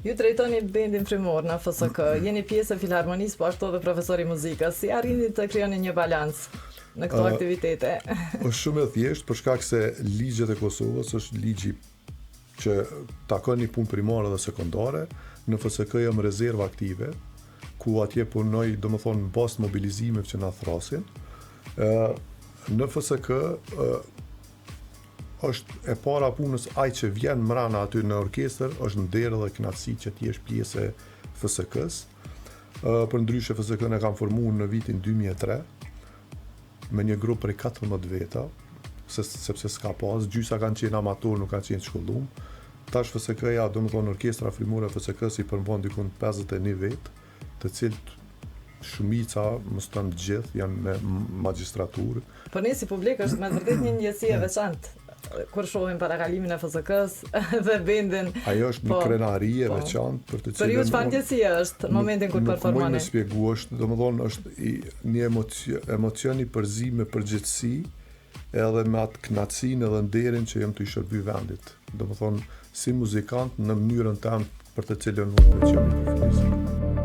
Ju drejtoni bendin frymor në FSK, jeni pjesë e filharmonisë, po ashtu edhe profesor i muzikës. Si arrini të krijoni një balans në këto aktivitete? Është shumë e thjeshtë për shkak se ligjet e Kosovës është ligji që takon një punë primare dhe sekondare. Në FSK jam rezervë aktive, ku atje punoj, domethënë pas mobilizimeve që na thrasin. Në FSK është e para punës ai që vjen mrana aty në orkestër, është nder dhe kënaqësi që ti jesh pjesë e FSK-s. Përndryshe FSK-n e kam formuar në vitin 2003 me një grup prej 14 veta, sepse s'ka pas, gjysa kanë qenë amator, nuk kanë qenë të shkollum. Tash FSK-ja, domethënë orkestra frymore e FSK-s i përmban dikun 51 vet, të cilët shumica, mos të në gjithë, janë me magjistraturë. Por ne si publik është me vërtet një ndjesi e veçantë kur shohim parakalimin e FSK-s dhe bendin. Ajo është një krenari e veçantë për të cilën. Për ju çfarë ndjesi është në momentin kur performoni? Nuk më shpjegoj, është domethënë është një emocion i përzim me përgjithësi, edhe me atë kënaqësinë edhe nderin që jam të i shërby vendit. Domethënë si muzikant në mënyrën tënde për të cilën unë jam i përfitues.